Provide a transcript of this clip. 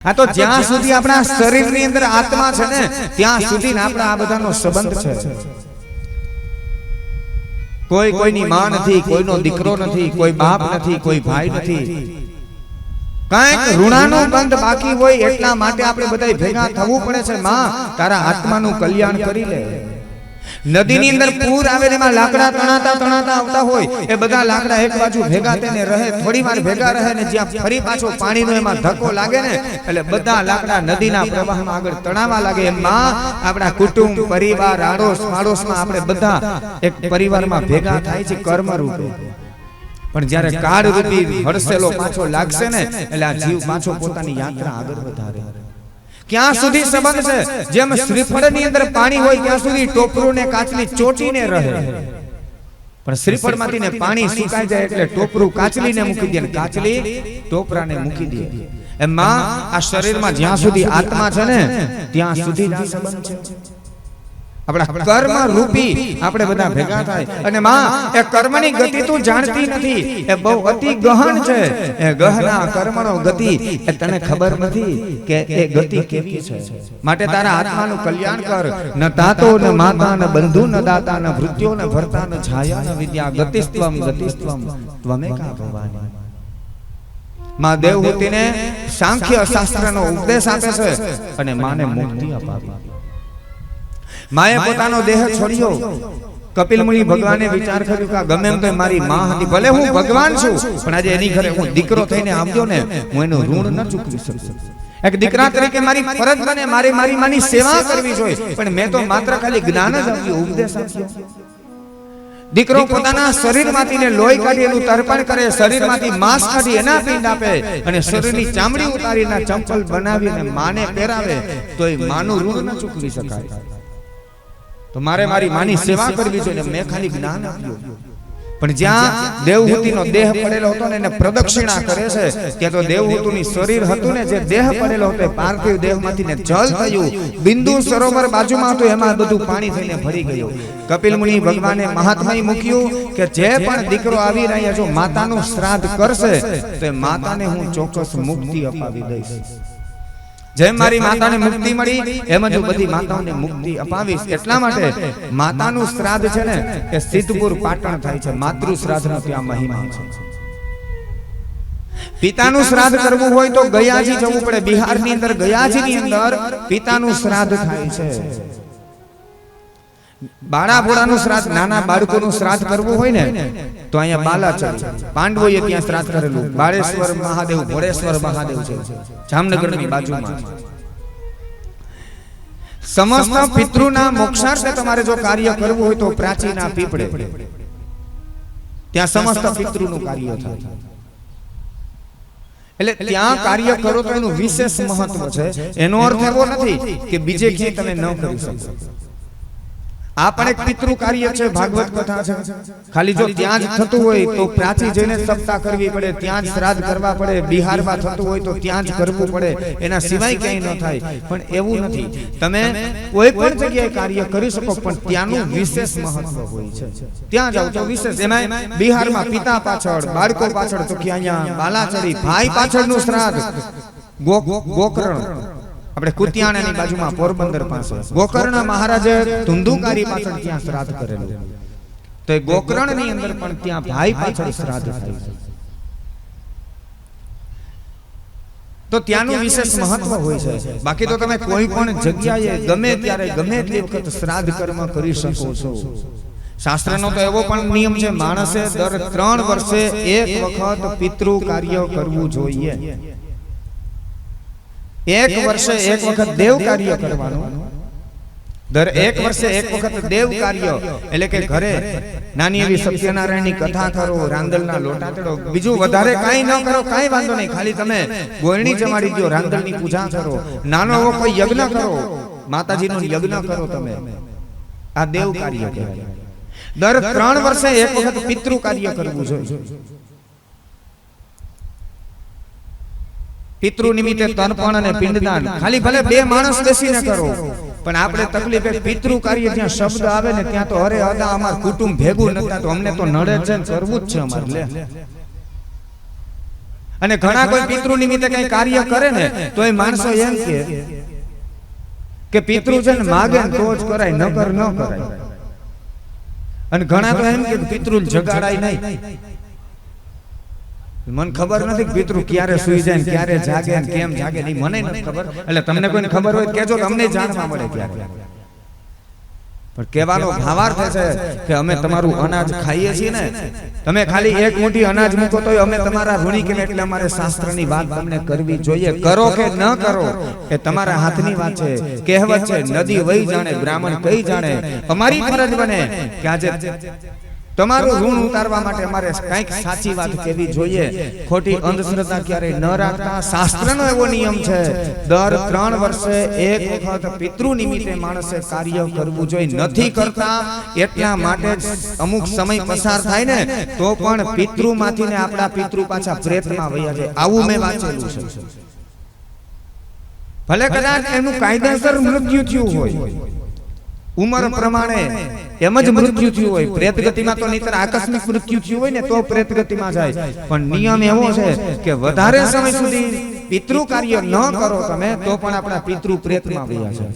આ તો જ્યાં સુધી આપણા શરીરની અંદર આત્મા છે ને ત્યાં સુધી આપણા આ બધાનો સંબંધ છે। કોઈ કોઈની માં નથી, કોઈનો દીકરો નથી, કોઈ બાપ નથી, કોઈ ભાઈ નથી, કાંઈક ઋણાનો બંધ બાકી હોય એટલા માટે આપણે બધા ભેગા થવું પડે છે। માં તારા આત્માનું કલ્યાણ કરી લે। નદીની અંદર પૂર આવે ને એમાં લાકડા તણાતા તણાતા આવતા હોય, એ બધા લાકડા એક બાજુ ભેગા થઈને રહે, થોડી વાર ભેગા રહે ને જ્યાં ફરી પાછો પાણીનો એમાં ધક્કો લાગે ને એટલે બધા લાકડા નદીના પ્રવાહમાં આગળ તણાવા લાગે। એમાં આપણા કુટુંબ, પરિવાર, આડોશ પાડોશમાં આપણે બધા એક પરિવારમાં ભેગા થાય છે કર્મ રૂપે। પણ જ્યારે કાળ રૂપી હડસેલો પાછો લાગશે ને એટલે આ જીવ પાછો પોતાની યાત્રા આગળ વધારે। ક્યાં સુધી સંબંધ છે? જેમ શ્રીફળની અંદર પાણી હોય ત્યાં સુધી ટોપરું ને કાચલી ચોટીને રહે, પણ શ્રીફળમાંથી ને પાણી સુકાઈ જાય એટલે ટોપરું કાચલીને મૂકી દે, કાચલી ટોપરાને મૂકી દે। એમાં આ શરીરમાં જ્યાં સુધી આત્મા છે ને ત્યાં સુધી જ સંબંધ છે। આપણા કર્મ રૂપી આપણે બધા ભેગા થાય અને માં એ કર્મની ગતિ તું જાણતી નથી, એ બહુ અતિ ગહન છે। એ ગહના કર્મનો ગતિ એ તને ખબર નથી કે એ ગતિ કેવી છે। માટે તારા આત્માનું કલ્યાણ કર। ન તાતો ન માતા ન બંધુ ન દાતા ન ભૃત્યો ન ભર્તા ન છાયા ન વિદ્યા ગતિસ્ત્વમ ગતિસ્ત્વમ ત્વમેકા ભવાની। માં દેવહૂતિને સાંખ્ય શાસ્ત્રનો ઉપદેશ આપે છે અને માને મુક્તિ અપાવી। માએ પોતાનો દેહ છોડ્યો। કપિલ મુનિ ભગવાને વિચાર કર્યો કે ગમે એમ તો મારી માં હતી, ભલે હું ભગવાન છું પણ આજે એની ઘરે હું દીકરો થઈને આવ્યો ને, હું એનું ઋણ ન ચૂકવી શકું। એક દીકરા તરીકે મારી ફરજ બને, મારી માની સેવા કરવી જોઈએ, પણ મેં તો માત્ર ખાલી જ્ઞાન જ આપ્યું, ઉપદેશ આપ્યો। દીકરો પોતાના શરીરમાંથી ને લોહી કાઢી એનું તર્પણ કરે, શરીરમાંથી માંસ કાઢી એના પિંડ આપે અને શરીરની ચામડી ઉતારીને ચંપલ બનાવીને માને પહેરાવે, તો એ માનું ઋણ ન ચૂકવી શકાય। તો મારે મારી માની સેવા કરવી જોઈએ, મેં ખાલી જ્ઞાન આપ્યું। પણ જ્યાં દેવહૂતિનો દેહ પડેલો હતો ને એને પ્રદક્ષિણા કરે છે, ત્યાં તો દેવહૂતિનું શરીર હતું ને જે દેહ પડેલો હતો એ પાર્થિવ દેહમાંથી ને જલ થયું, બિંદુ સરોવર બાજુમાં હતું એમાં બધું પાણી થઈને ભરી ગયું। કપિલ મુનિ ભગવાને મહાત્માએ મૂક્યું કે જે પણ દીકરો આવી રહ્યા જો માતાનું શ્રાદ્ધ કરશે તો એ માતાને હું ચોક્કસ મુક્તિ અપાવી દઈશ। જેમ મારી માતાને મુક્તિ મળી એમ જ બધી માતાઓને મુક્તિ અપાવીશ। એટલા માટે માતાનું શ્રાદ્ધ છે ને એ સિદ્ધપુર પાટણ થાય છે, માતૃ શ્રાદ્ધનો ત્યાં મહિમા છે। પિતાનું શ્રાદ્ધ કરવું હોય તો ગયાજી જવું પડે। બિહારની અંદર ગયાજીની અંદર પિતાનું શ્રાદ્ધ થાય છે। બાળા ભોળાનું શ્રાદ્ધ, નાના બાળકોનું શ્રાદ્ધ કરવું હોય ને તો અહીંયા બાલાચલ પાંડવોએ ત્યાં શ્રાદ્ધ કરેલું। બાળેશ્વર મહાદેવ, ભોળેશ્વર મહાદેવ છે જામનગરની બાજુમાં। સમસ્ત પિતૃના મોક્ષાર્થે તમારે જો કાર્ય કરવું હોય તો પ્રાચીના પીપળે ત્યાં સમસ્ત પિતૃનું કાર્ય થાય। એટલે ત્યાં કાર્ય કરો તો એનું વિશેષ મહત્વ છે। એનો અર્થ એવો નથી કે બીજે ક્યાંય તમે ન કરી શકો। આ પણ એક પિતૃ કાર્ય છે, ભાગવત કથા છે। ખાલી જો ત્યાં જ થતું હોય તો પ્રાચી જઈને સપ્તાહ કરવી પડે, ત્યાં જ શ્રાદ્ધ કરવા પડે। બિહારમાં થતું હોય તો ત્યાં જ કરવું પડે, એના સિવાય ક્યાંય ન થાય। પણ એવું નથી, તમે કોઈ પણ જગ્યાએ કાર્ય કરી શકો પણ ત્યાંનું વિશેષ મહત્વ હોય છે, ત્યાં જાવ તો વિશેષ। એમાં બિહારમાં પિતા પાછળ, બાળકો પાછળ, તો કે અહીંયા બાલાચરી ભાઈ પાછળનું શ્રાદ્ધ। ગોકર્ણ આપણે કુતિયાણાની બાજુમાં પોરબંદર પાસે ગોકર્ણ મહારાજે ધુંધુકારી પાછળ ત્યાં શ્રાદ્ધ કરેલું, તો એ ગોકર્ણની અંદર પણ ત્યાં ભાઈ પાછળ શ્રાદ્ધ થાય છે। તો ત્યાંનું વિશેષ મહત્વ હોય છે। બાકી તો તમે કોઈ પણ જગ્યાએ ગમે ત્યારે ગમે એટલી વખત શ્રાદ્ધ કર્મ કરી શકો છો। શાસ્ત્રનો તો એવો પણ નિયમ છે, માણસે દર 3 વર્ષે એક વખત પિતૃ કાર્ય કરવું જોઈએ। એક વર્ષે એક વખત દેવ કાર્ય કરવાનું। દર 1 વર્ષે એક વખત દેવ કાર્ય એટલે કે ઘરે નાની એવી સત્યનારાયણની કથા કરો, રાંદલના લોટા ચડો, બીજું વધારે કાંઈ ન કરો, કાંઈ વાંધો નહીં, ખાલી તમે ગોળણી જમાડી દો, રાંદલની પૂજા કરો, નાનો એવો કોઈ યજ્ઞ કરો, માતાજીનો યજ્ઞ કરો તમે, આ દેવ કાર્ય કહેવાય। દર 3 વર્ષે એક વખત પિતૃ કાર્ય કરવું જોઈએ। પિતૃ નિમિત્તે તર્પણ અને પિંડદાન ખાલી ભલે 2 માણસ બેસીને કરો, પણ આપણે તકલીફ એક પિતૃ કાર્ય જ્યાં શબ્દ આવે ને ત્યાં તો અરે અદા અમાર કુટુંબ ભેગું નતા તો અમને તો નડે છે, કરવું જ છે અમારે। લે અને ઘણા કોઈ પિતૃ નિમિત્તે કઈ કાર્ય કરે ને તો એ માણસો એમ કે પિતૃ છે ને માગે ને તો જ કરાય, નકર ન કરાય. અને ઘણા તો એમ કે પિતૃ જગાડાય નહીં. મને ખબર નથી કે પિતૃ ક્યારે સુઈ જાય ક્યારે જાગે કેમ જાગે નહીં, મને નથી ખબર. એટલે તમને કોઈને ખબર હોય કેજો, અમને જાણવા મળે ક્યારે. પણ કહેવાનો ભાવાર્થ છે કે અમે તમારું અનાજ ખાઈએ છીએ ને, તમે ખાલી એક મુઠ્ઠી અનાજ મૂકો તો અમે તમારા ઋણી કે એટલે અમારે શાસ્ત્રની વાત તમને કરવી જોઈએ. કરો કે ન કરો એ તમારા હાથની વાત છે. કહેવત છે નદી વહી જાણે બ્રાહ્મણ કઈ જાણે. અમારી ફરજ બને કે આજે તમારું ઋણ ઉતારવા માટે અમારે કંઈક સાચી વાત કહેવી જોઈએ. ખોટી અંધશ્રદ્ધા ક્યારેય ન રાખતા. શાસ્ત્રનો એવો નિયમ છે દર 3 વર્ષે એક વખત પિતૃ નિમિત્તે માણસે કાર્ય કરવું જોઈએ. નથી કરતા એટલા માટે જ અમુક સમય પસાર થાય ને તો પણ પિતૃમાંથી ને આપણા પિતૃ પાછા પ્રેતમાં વયા જાય. આવું મેં વાંચેલું છે. ભલે કદાચ એનું કાયદેસર મૃત્યુ થયું હોય, ઉંમર પ્રમાણે એમ જ મૃત્યુ થયું હોય. પ્રેત ગતિમાં તો નહીતર આકસ્મિક મૃત્યુ થયું હોય ને તો પ્રેત ગતિમાં જાય. પણ નિયમ એવો છે કે વધારે સમય સુધી પિતૃ કાર્ય ન કરો તમે તો પણ આપણા પિતૃ પ્રેતમાં વયા જાય.